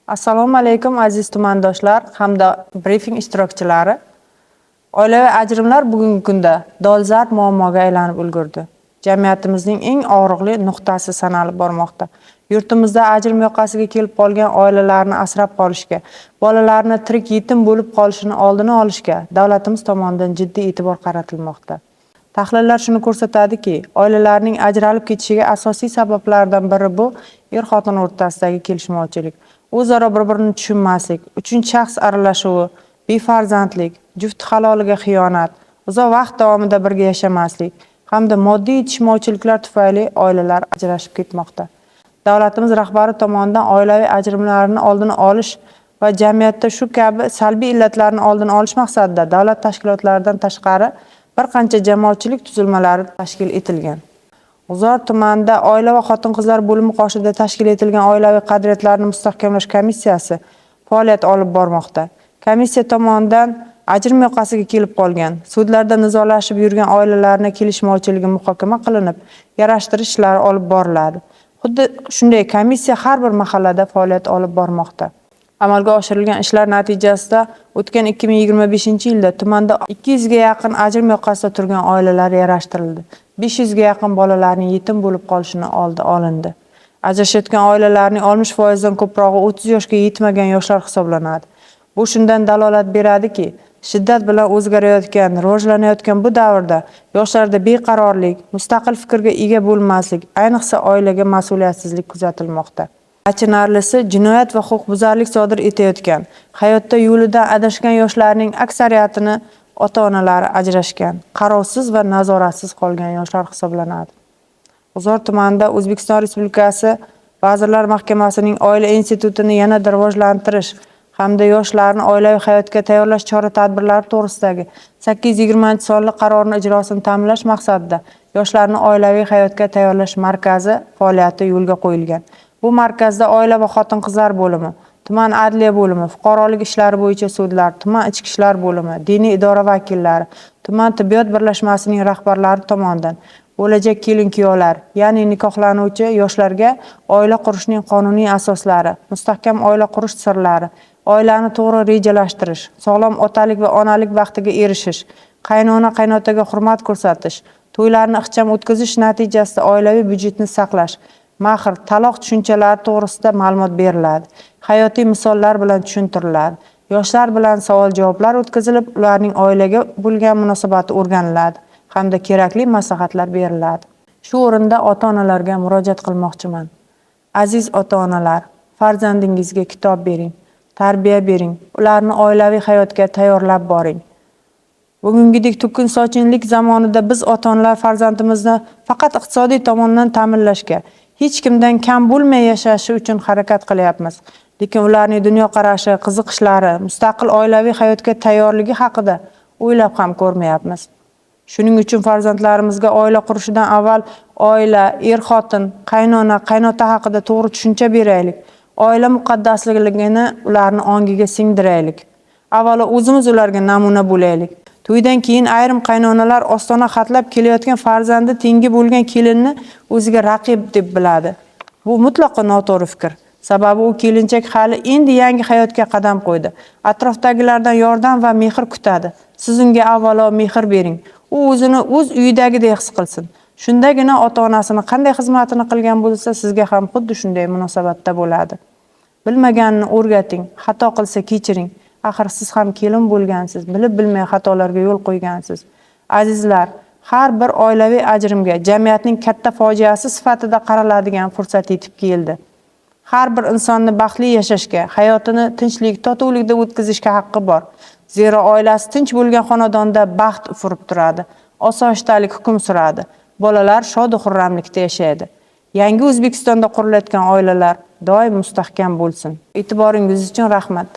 Assalomu alaykum aziz tumandoshlar hamda brifing ishtirokchilari. Oilaviy ajrimlar bugungi kunda dolzarb muammoga aylanib ulgurdi. Jamiyatimizning eng og'riqli nuqtasi sanalib bormoqda. Yurtimizda ajrim yoqasiga kelib qolgan oilalarni asrab qolishga, bolalarni tirik yetim bo'lib qolishini oldini olishga davlatimiz tomonidan jiddiy e'tibor qaratilmoqda. Tahlillar shuni ko'rsatadiki, oilalarning ajralib ketishiga asosiy sabablardan biri bu er-xotin o'rtasidagi kelishmovchilik. O'zaro bir-birini tushunmaslik, uchinchi shaxs aralashuvi, befarzandlik, juft haloliga xiyonat, uzoq vaqt davomida birga yashamaslik hamda moddiy yetishmovchiliklar tufayli oilalar ajrashib ketmoqda. Davlatimiz rahbari tomonidan oilaviy ajrimlarni oldini olish va jamiyatda shu kabi salbiy illatlarni oldini olish maqsadida davlat tashkilotlaridan tashqari bir qancha jamoatchilik tuzilmalari tashkil etilgan. G'uzor tumanida Oila va xotin-qizlar bo'limi qoshida tashkil etilgan oilaviy qadriyatlarni mustahkamlash komissiyasi faoliyat olib bormoqda. Komissiya tomonidan ajrim yoqasiga kelib qolgan, sudlarda nizolashib yurgan oilalarning kelishmovchiligi muhokama qilinib, yarashtirish ishlari olib boriladi. Xuddi shunday komissiya har bir mahallada faoliyat olib bormoqda. Amalga oshirilgan ishlar natijasida o'tgan 2025-yilda tumanda 200 ga yaqin ajrim yoqasida turgan oilalar yarashtirildi. 500 ga yaqin bolalarning yetim bo'lib qolishini oldi olindi. Ajrashayotgan oilalarning 60% dan ko'prog'i 30 yoshga yetmagan yoshlar hisoblanadi. Bu shundan dalolat beradiki, shiddat bilan o'zgarayotgan, rivojlanayotgan bu davrda yoshlarda beqarorlik, mustaqil fikrga ega bo'lmaslik, ayniqsa oilaga mas'uliyatsizlik kuzatilmoqda. Achinarlisi, jinoyat va huquqbuzarlik sodir etayotgan, hayotda yo'lidan adashgan yoshlarning aksariyatini ota-onalari ajrashgan, qarovsiz va nazoratsiz qolgan yoshlar hisoblanadi. G'uzor tumanida O'zbekiston Respublikasi Vazirlar Mahkamasining oila institutini yanada rivojlantirish hamda yoshlarni oilaviy hayotga tayyorlash chora-tadbirlari to'g'risidagi 820-sonli qarorning ijrosini ta'minlash maqsadida yoshlarni oilaviy hayotga tayyorlash markazi faoliyati yo'lga qo'yilgan. Bu markazda Oila va xotin-qizlar bo'limi, tuman adliya bo'limi, fuqarolik ishlari bo'yicha sudlar, tuman ichki ishlar bo'limi, diniy idora vakillari, tuman tibbiyot birlashmasining rahbarlari tomonidan bo'lajak kelin-kuyovlar, ya'ni nikohlanuvchi yoshlarga oila qurishning qonuniy asoslari, mustahkam oila qurish sirlari, oilani to'g'ri rejalashtirish, sog'lom otalik va onalik baxtiga erishish, qaynona-qaynotaga hurmat ko'rsatish, to'ylarni ixcham o'tkazish natijasida oilaviy byudjetni saqlash, mahr, taloq tushunchalari to'g'risida ma'lumot beriladi. Hayotiy misollar bilan tushuntiriladi. Yoshlar bilan savol-javoblar o'tkazilib, ularning oilaga bo'lgan munosabati o'rganiladi hamda kerakli maslahatlar beriladi. Shu o'rinda ota-onalarga murojaat qilmoqchiman. Aziz ota-onalar, farzandingizga kitob bering, tarbiya bering, ularni oilaviy hayotga tayyorlab boring. Bugungidek to'kin sochinlik zamonida biz ota-onalar farzandimizni faqat iqtisodiy tomondan ta'minlashga, hech kimdan kam bo'lmay yashashi uchun harakat qilyapmiz. Lekin ularning dunyoqarashi, qiziqishlari, mustaqil oilaviy hayotga tayyorligi haqida o'ylab ham ko'rmayapmiz. Shuning uchun farzandlarimizga oila qurishidan avval oila, er-xotin, qaynona, qaynota haqida to'g'ri tushuncha beraylik. Oila muqaddasligini ularning ongiga singdiraylik. Avvalo o'zimiz ularga namuna bo'laylik. To'ydan keyin ayrim qaynonalar ostona xatlab kelayotgan farzandi tengi bo'lgan kelinni o'ziga raqib deb biladi. Bu mutlaqo noto'g'ri fikr. Sababi u kelinchak hali endi yangi hayotga qadam qo'ydi. Atrofdagilardan yordam va mehr kutadi. Siz unga avvalo mehr bering. U o'zini o'z uyidagidek his qilsin. Shundagina ota-onasini qanday xizmatini qilgan bo'lsa, sizga ham xuddi shunday munosabatda bo'ladi. Bilmaganini o'rgating, xato qilsa kechiring. Axir siz ham kelin bo'lgansiz, bilib-bilmay xatolarga yo'l qo'ygansiz. Azizlar, har bir oilaviy ajrimga jamiyatning katta fojiasi sifatida qaraladigan fursat yetib keldi. Har bir insonni baxtli yashashga, hayotini tinchlik, totuvlikda o'tkazishga haqqi bor. Zero oilasi tinch bo'lgan xonadonda baxt ufurib turadi, osoyishtalik hukm suradi. Bolalar shod-xurramlikda yashaydi. Yangi O'zbekistonda qurilayotgan oilalar doim mustahkam bo'lsin. E'tiboringiz uchun rahmat.